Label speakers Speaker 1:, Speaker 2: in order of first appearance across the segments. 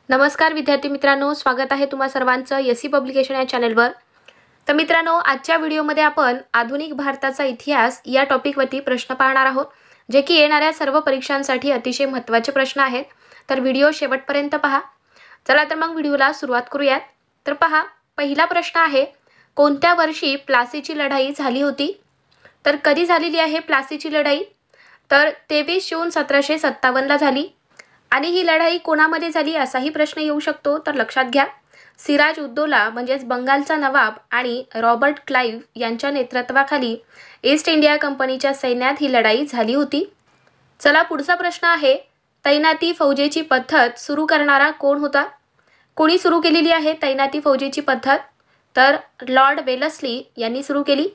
Speaker 1: नमस्कार विद्यार्थी मित्रांनो, स्वागत आहे तुम्हा सर्वांचं एससी पब्लिकेशन या चॅनलवर। तर मित्रांनो, आजच्या व्हिडिओमध्ये आपण आधुनिक भारताचा इतिहास या टॉपिकवरती प्रश्न पाहणार आहोत, जे की येणाऱ्या सर्व परीक्षांसाठी अतिशय महत्त्वाचे प्रश्न आहेत। तर व्हिडिओ शेवटपर्यंत पहा। चला तर मग व्हिडिओला सुरुवात करूयात। तर पहा, पहिला प्रश्न आहे, कोणत्या वर्षी प्लासीची लढाई झाली होती? तर कधी झालेली आहे प्लासीची लढाई? तर 23 जून 1757 ला झाली। आणि ही लढाई कोणामध्ये झाली असाही प्रश्न येऊ शकतो, तर लक्षात घ्या। सिराज उद्दौला म्हणजेच बंगालचा नवाब आणि रॉबर्ट क्लाइव्ह यांच्या नेतृत्वाखाली ईस्ट इंडिया कंपनीच्या सैन्यात ही लढाई झाली होती। चला पुढचा प्रश्न आहे, तैनाती फौजेची पद्धत सुरू करणारा कोण होता? कोणी सुरू केलेली आहे तैनाती फौजेची पद्धत? तर लॉर्ड वेलस्ली यांनी सुरू केली।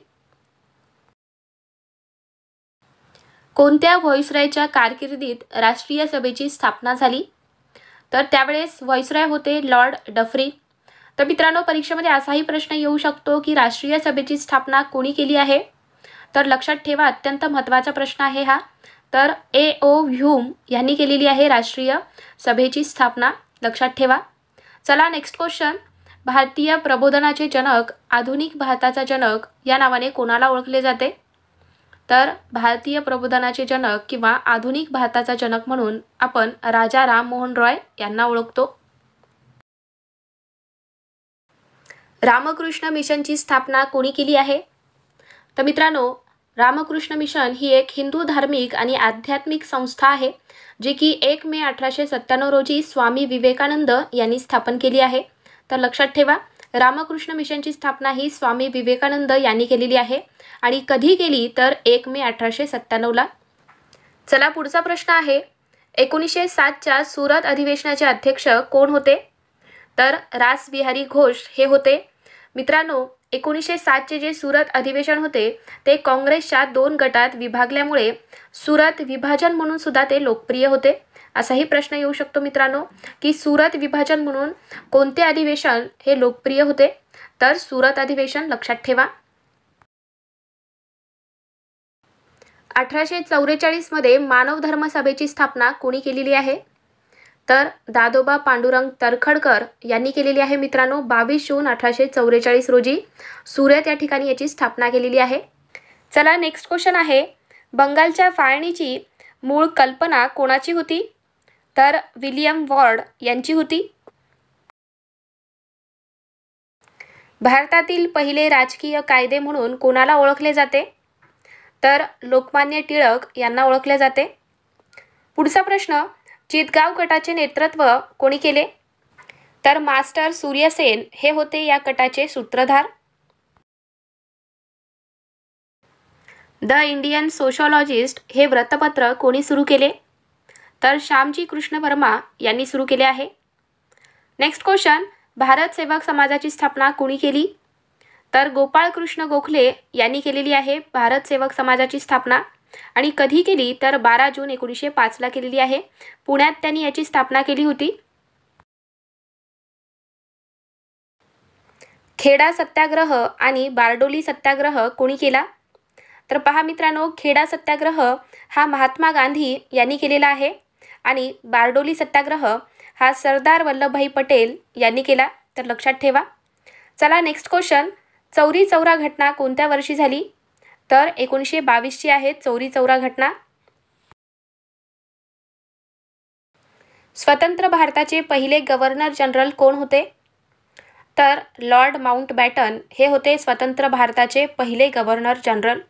Speaker 1: कोणत्या व्हाईसरॉयच्या कारकिर्दीत राष्ट्रीय सभेची स्थापना झाली? तर त्यावेळेस व्हाईसरॉय होते लॉर्ड डफरिन। तर मित्रांनो, परीक्षेमध्ये असाही प्रश्न येऊ शकतो की राष्ट्रीय सभेची स्थापना कोणी केली आहे? तर लक्षात ठेवा, अत्यंत महत्त्वाचा प्रश्न आहे हा। तर A.O. ह्यूम यांनी केलेली आहे राष्ट्रीय सभेची स्थापना, लक्षात ठेवा। चला नेक्स्ट क्वेश्चन, भारतीय प्रबोधनाचे जनक, आधुनिक भारताचा जनक या नावाने कोणाला ओळखले जाते? तर भारतीय प्रबोधनाचे जनक किंवा आधुनिक भारताचा जनक म्हणून आपण राजा राममोहन रॉय यांना ओळखतो। रामकृष्ण मिशनची स्थापना कोणी केली आहे? तर मित्रांनो, रामकृष्ण मिशन ही एक हिंदू धार्मिक आणि आध्यात्मिक संस्था आहे, जी की 1 मे 1897 रोजी स्वामी विवेकानंद यांनी स्थापन केली आहे। तर लक्षात ठेवा, रामकृष्ण मिशनची स्थापना ही स्वामी विवेकानंद यांनी केलेली आहे आणि कधी केली? तर 1 मे 1897 ला। चला पुढचा प्रश्न आहे, 1907च्या सुरत अधिवेशनाचे अध्यक्ष कोण होते? तर रासबिहारी घोष हे होते। मित्रांनो, 1907चे जे सुरत अधिवेशन होते ते काँग्रेसच्या 2 गटात विभागल्यामुळे सुरत विभाजन म्हणून सुद्धा ते लोकप्रिय होते। असाही प्रश्न येऊ शकतो मित्रांनो की सुरत विभाजन म्हणून कोणते अधिवेशन हे लोकप्रिय होते? तर सुरत अधिवेशन, लक्षात ठेवा। 1844 मध्ये मानव धर्म सभेची स्थापना कोणी केलेली आहे? तर दादोबा पांडुरंग तरखडकर यांनी केलेली आहे मित्रांनो। 22 जून 1844 रोजी सुरत या ठिकाणी याची स्थापना केलेली आहे। चला नेक्स्ट क्वेश्चन आहे, बंगालच्या फाळणीची मूळ कल्पना कोणाची होती? तर विलियम वॉर्ड यांची होती। भारतातील पहिले राजकीय कायदे म्हणून कोणाला ओळखले जाते? तर लोकमान्य टिळक यांना ओळखले जाते। पुढचा प्रश्न, चितगाव गटाचे नेतृत्व कोणी केले? तर मास्टर सूर्यसेन हे होते या गटाचे सूत्रधार। द इंडियन सोशॉलॉजिस्ट हे वृत्तपत्र कोणी सुरू केले? तर श्यामजी कृष्ण वर्मा यांनी सुरू केले आहे। नेक्स्ट क्वेश्चन, भारत सेवक समाजाची स्थापना कोणी केली? तर गोपाळ कृष्ण गोखले यांनी केलेली आहे भारत सेवक समाजाची स्थापना। आणि कधी केली? तर 12 जून 1905 ला केलेली आहे। पुण्यात त्यांनी याची स्थापना केली होती। खेडा सत्याग्रह आणि बारडोली सत्याग्रह कोणी केला? तर पहा मित्रांनो, खेडा सत्याग्रह हा महात्मा गांधी यांनी केलेला आहे आणि बारडोली सत्याग्रह हा सरदार वल्लभभाई पटेल यांनी केला, तर लक्षात ठेवा। चला नेक्स्ट क्वेश्चन, चौरी चौरा घटना कोणत्या वर्षी झाली? तर 1922 ची आहे चौरी चौरा घटना। स्वतंत्र भारताचे पहिले गव्हर्नर जनरल कोण होते? तर लॉर्ड माउंटबॅटन हे होते स्वतंत्र भारताचे पहिले governor general.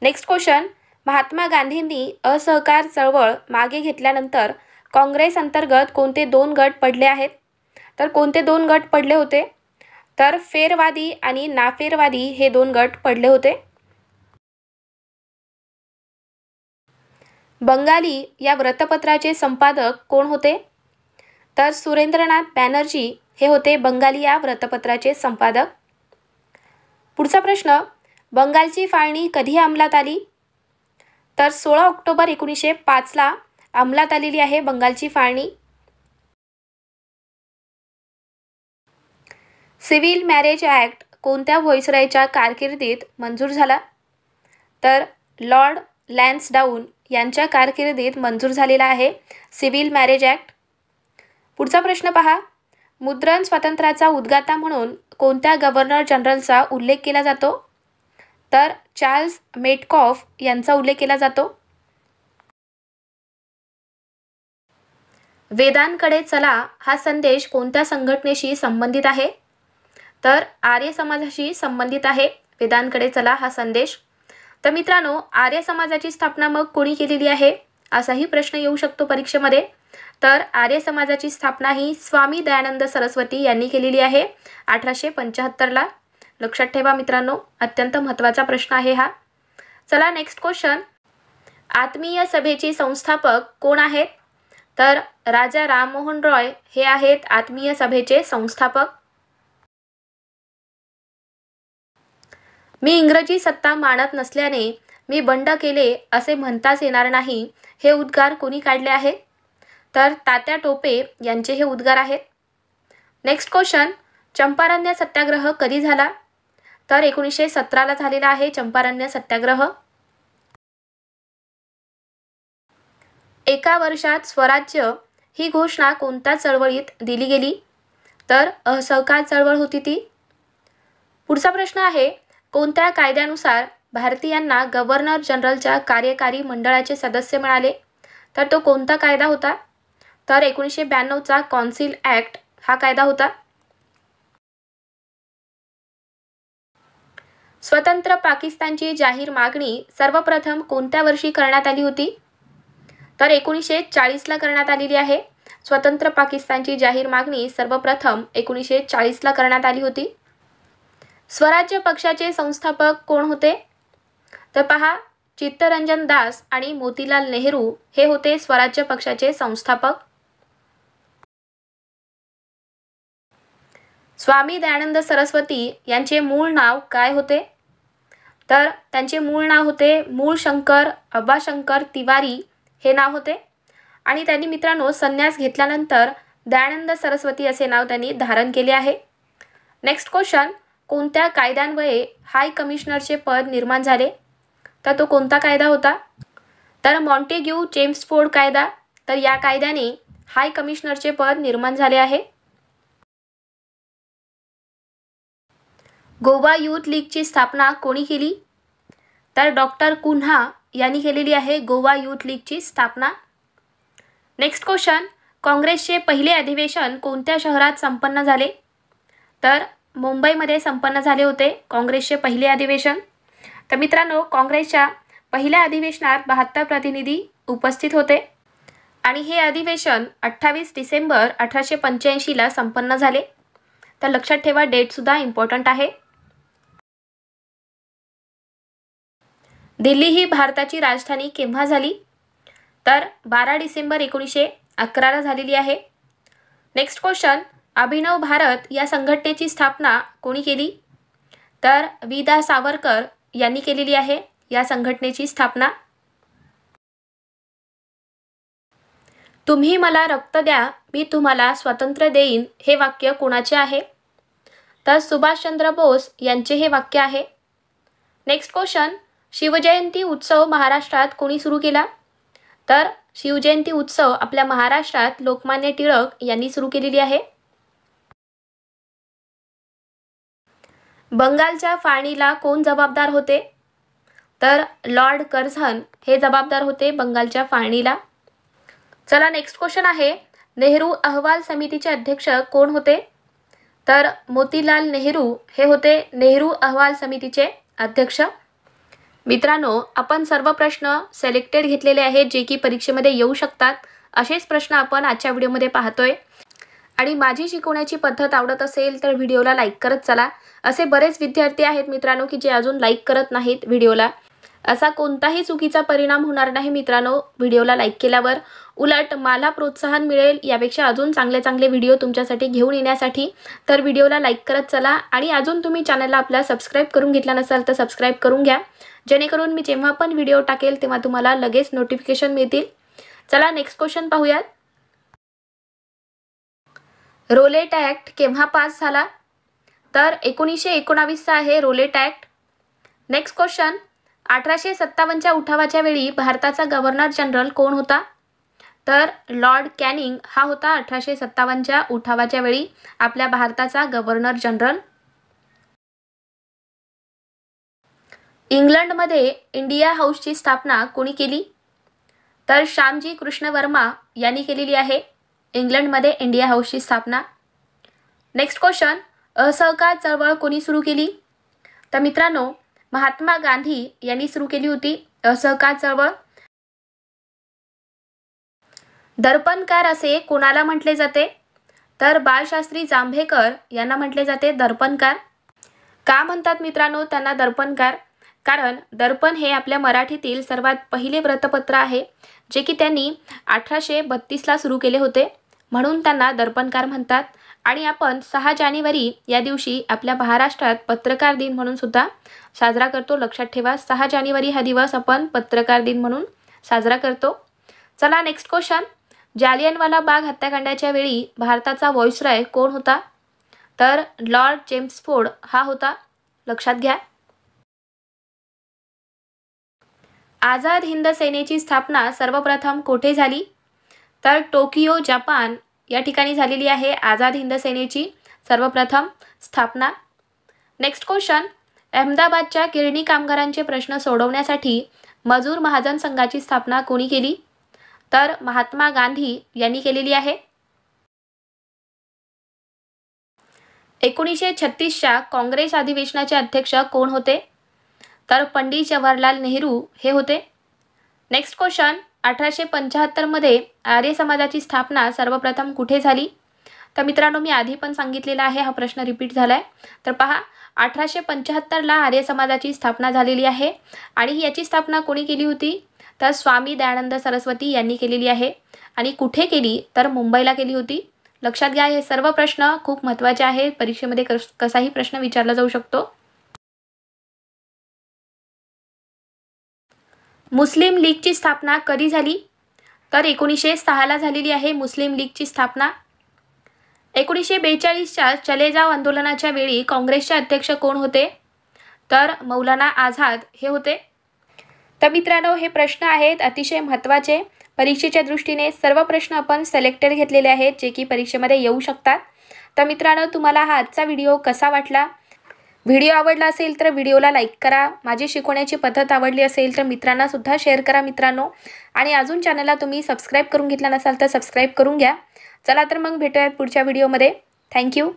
Speaker 1: Next question, Mahatma गांधींनी असहकार चळवळ मागे घेतल्यानंतर काँग्रेस अंतर्गत कोणते 2 गट पडले आहेत? तर कोणते 2 गट पडले होते? तर फेरवादी आणि नाफेरवादी हे 2 गट पडले होते। बंगाली या वृत्तपत्राचे संपादक कोण होते? तर सुरेंद्रनाथ बॅनर्जी हे होते बंगाली या वृत्तपत्राचे संपादक। पुढचा प्रश्न, बंगालची फाळणी कधी अंमलात आली? तर 16 ऑक्टोबर 1905 ला अंमलात आलेली आहे बंगालची फाळणी। सिव्हिल मॅरेज ॲक्ट कोणत्या व्हाईसरॉयच्या कारकिर्दीत मंजूर झाला? तर लॉर्ड लॅन्सडाऊन यांच्या कारकिर्दीत मंजूर झालेला आहे सिव्हिल मॅरेज ॲक्ट। पुढचा प्रश्न पहा, मुद्रण स्वातंत्र्याचा उद्गाता म्हणून कोणत्या गव्हर्नर जनरलचा उल्लेख केला जातो? तर चार्ल्स मेटकॉफ यांचा उल्लेख केला जातो. वेदांकडे चला हा संदेश कोणत्या संघटनेशी संबंधित आहे? तर आर्य समाजाशी संबंधित आहे वेदांकडे चला हा संदेश. तर मित्रांनो, आर्य समाजाची स्थापना मग कोणी केलेली आहे असाही प्रश्न येऊ शकतो परीक्षेमध्ये. तर आर्य समाजाची स्थापना ही स्वामी दयानंद सरस्वती यांनी केलेली आहे 1875ला. लक्षात ठेवा मित्रांनो, अत्यंत महत्त्वाचा प्रश्न आहे हा. चला नेक्स्ट क्वेश्चन, आत्मीय सभेचे संस्थापक कोण आहेत? तर राजा राममोहन रॉय हे आहेत आत्मीय सभेचे संस्थापक. मी इंग्रजी सत्ता मानत नसल्याने मी बंड केले असे म्हणताच येणार नाही हे उद्गार कोणी काढले आहेत? तर तात्या टोपे यांचे हे उद्गार आहेत. नेक्स्ट क्वेश्चन, चंपारण्य सत्याग्रह कधी झाला? तर 1917ला झालेला आहे चंपारण्य सत्याग्रह. एका वर्षात स्वराज्य ही घोषणा कोणत्या चळवळीत दिली गेली? तर असहकार चळवळ होती ती. पुढचा प्रश्न आहे, कोणत्या कायद्यानुसार भारतीयांना गव्हर्नर जनरलच्या कार्यकारी मंडळाचे सदस्य मिळाले? तर तो कोणता कायदा होता? तर 1992चा कौन्सिल ॲक्ट हा कायदा होता. स्वतंत्र पाकिस्तानची जाहीर मागणी सर्वप्रथम कोणत्या वर्षी करण्यात आली होती? तर 1940ला करण्यात आलेली आहे. स्वतंत्र पाकिस्तानची जाहीर मागणी सर्वप्रथम 1940ला करण्यात आली होती. स्वराज्य पक्षाचे संस्थापक कोण होते? तर पहा, चित्तरंजन दास आणि मोतीलाल नेहरू हे होते स्वराज्य पक्षाचे संस्थापक. स्वामी दयानंद सरस्वती यांचे मूळ नाव काय होते? तर त्यांचे मूळ नाव होते मूळशंकर अब्बाशंकर तिवारी हे नाव होते. आणि त्यांनी मित्रांनो संन्यास घेतल्यानंतर दयानंद सरस्वती असे नाव त्यांनी धारण केले आहे. नेक्स्ट क्वेश्चन, कोणत्या कायद्यान्वये हाय कमिशनरचे पद निर्माण झाले? तर तो कोणता कायदा होता? तर मॉन्टेग्यू चेम्सफोर्ड कायदा. तर या कायद्याने हाय कमिशनरचे पद निर्माण झाले आहे. गोवा यूथ लीगची स्थापना कोणी केली? तर डॉक्टर कुन्हा यांनी केलेली आहे गोवा यूथ लीगची स्थापना. नेक्स्ट क्वेश्चन, काँग्रेसचे पहिले अधिवेशन कोणत्या शहरात संपन्न झाले? तर मुंबईमध्ये संपन्न झाले होते काँग्रेसचे पहिले अधिवेशन. तर मित्रांनो, काँग्रेसच्या पहिल्या अधिवेशनात 72 प्रतिनिधी उपस्थित होते आणि हे अधिवेशन 28 डिसेंबर 1885ला संपन्न झाले. तर लक्षात ठेवा, डेटसुद्धा इम्पॉर्टंट आहे. दिल्ली ही भारताची राजधानी केव्हा झाली? तर 12 डिसेंबर 1911ला झालेली आहे. नेक्स्ट क्वेश्चन, अभिनव भारत या संघटनेची स्थापना कोणी केली? तर वि. दा. सावरकर यांनी केलेली आहे या संघटनेची स्थापना. तुम्ही मला रक्त द्या, मी तुम्हाला स्वातंत्र्य देईन हे वाक्य कोणाचे आहे? तर सुभाषचंद्र बोस यांचे हे वाक्य आहे. नेक्स्ट क्वेश्चन, शिवजयंती उत्सव महाराष्ट्रात कोणी सुरू केला? तर शिवजयंती उत्सव आपल्या महाराष्ट्रात लोकमान्य टिळक यांनी सुरू केलेली आहे. बंगालच्या फाळणीला कोण जबाबदार होते? तर लॉर्ड कर्झन हे जबाबदार होते बंगालच्या फाळणीला. चला नेक्स्ट क्वेश्चन आहे, नेहरू अहवाल समितीचे अध्यक्ष कोण होते? तर मोतीलाल नेहरू हे होते नेहरू अहवाल समितीचे अध्यक्ष. मित्रांनो, आपण सर्व प्रश्न सिलेक्टेड घेतलेले आहेत जे की परीक्षेमध्ये येऊ शकतात. असेच प्रश्न आपण आजच्या व्हिडिओमध्ये पाहतोय. आणि माझी शिकवण्याची पद्धत आवडत असेल तर व्हिडिओला लाईक करत चला. असे बरेच विद्यार्थी आहेत मित्रांनो की जे अजून लाईक करत नाहीत व्हिडिओला. असा कोणताही चुकीचा परिणाम होणार नाही मित्रांनो व्हिडिओला लाईक केल्यावर. उलट मला प्रोत्साहन मिळेल यापेक्षा अजून चांगले व्हिडिओ तुमच्यासाठी घेऊन येण्यासाठी. तर व्हिडिओला लाईक करत चला आणि अजून तुम्ही चॅनलला आपल्या सबस्क्राईब करून घेतला नसाल तर सबस्क्राईब करून घ्या, जेणेकरून मी जेव्हा पण व्हिडिओ टाकेल तेव्हा तुम्हाला लगेच नोटिफिकेशन मिळतील. चला नेक्स्ट क्वेश्चन पाहूयात. रोलेट ॲक्ट केव्हा पास झाला? तर 1919चा आहे रोलेट ॲक्ट. नेक्स्ट क्वेश्चन, 1857च्या उठावाच्या वेळी भारताचा गव्हर्नर जनरल कोण होता? तर लॉर्ड कॅनिंग हा होता 1857च्या उठावाच्या वेळी आपल्या भारताचा गव्हर्नर जनरल. इंग्लंडमध्ये इंडिया हाऊसची स्थापना कोणी केली? तर श्यामजी कृष्ण वर्मा यांनी केलेली आहे इंग्लंडमध्ये इंडिया हाऊसची स्थापना. नेक्स्ट क्वेश्चन, असहकार चळवळ कोणी सुरू केली? तर मित्रांनो, महात्मा गांधी यांनी सुरू केली होती असहकार चळवळ. दर्पणकार असे कोणाला म्हटले जाते? तर बाळशास्त्री जांभेकर यांना म्हटले जाते दर्पणकार. का म्हणतात मित्रांनो त्यांना दर्पणकार? कारण दर्पण हे आपल्या मराठीतील सर्वात पहिले वृत्तपत्र आहे जे की त्यांनी 1832ला सुरू केले होते, म्हणून त्यांना दर्पणकार म्हणतात. आणि आपण 6 जानेवारी या दिवशी आपल्या महाराष्ट्रात पत्रकार दिन म्हणून सुद्धा साजरा करतो. लक्षात ठेवा, 6 जानेवारी हा दिवस आपण पत्रकार दिन म्हणून साजरा करतो. चला नेक्स्ट क्वेश्चन, जालियनवाला बाग हत्याकांडाच्या वेळी भारताचा व्हॉइसरॉय कोण होता? तर लॉर्ड चेम्सफोर्ड हा होता. लक्षात घ्या. आझाद हिंद सेनेची स्थापना सर्वप्रथम कोठे झाली? तर टोकियो जपान या ठिकाणी झालेली आहे आझाद हिंद सेनेची सर्वप्रथम स्थापना. नेक्स्ट क्वेश्चन, अहमदाबादच्या गिरणी कामगारांचे प्रश्न सोडवण्यासाठी मजूर महाजन संघाची स्थापना कोणी केली? तर महात्मा गांधी यांनी केलेली आहे. 1936च्या काँग्रेस अधिवेशनाचे अध्यक्ष कोण होते? तर पंडित जवाहरलाल नेहरू हे होते. नेक्स्ट क्वेश्चन, 1875मध्ये आर्य समाजाची स्थापना सर्वप्रथम कुठे झाली? तर मित्रांनो, मी आधी पण सांगितलेला आहे, हा प्रश्न रिपीट झाला आहे. तर पहा, 1875ला आर्य समाजाची स्थापना झालेली आहे आणि याची स्थापना कोणी केली होती? तर स्वामी दयानंद सरस्वती यांनी केलेली आहे. आणि कुठे केली? तर मुंबईला केली होती. लक्षात घ्या, हे सर्व प्रश्न खूप महत्त्वाचे आहेत, परीक्षेमध्ये कसाही प्रश्न विचारला जाऊ शकतो. मुस्लिम लीगची स्थापना कधी झाली? तर 1906ला झालेली आहे मुस्लिम लीगची स्थापना. 1942च्या चले जाव आंदोलनाच्या वेळी काँग्रेसचे अध्यक्ष कोण होते? तर मौलाना आझाद हे होते. तर मित्रांनो, हे प्रश्न आहेत अतिशय महत्त्वाचे. परीक्षेच्या दृष्टीने सर्व प्रश्न आपण सिलेक्टेड घेतलेले आहेत जे की परीक्षेमध्ये येऊ शकतात. तर मित्रांनो, तुम्हाला हा आजचा व्हिडिओ कसा वाटला? व्हिडिओ आवडला असेल तर व्हिडिओला लाईक करा. माझी शिकवण्याची पद्धत आवडली असेल तर मित्रांना सुद्धा शेअर करा मित्रांनो. आणि अजून चॅनलला तुम्ही सबस्क्राईब करून घेतला नसाल तर सबस्क्राईब करून घ्या. चला तर मग भेटूयात पुढच्या व्हिडिओमध्ये. थँक्यू.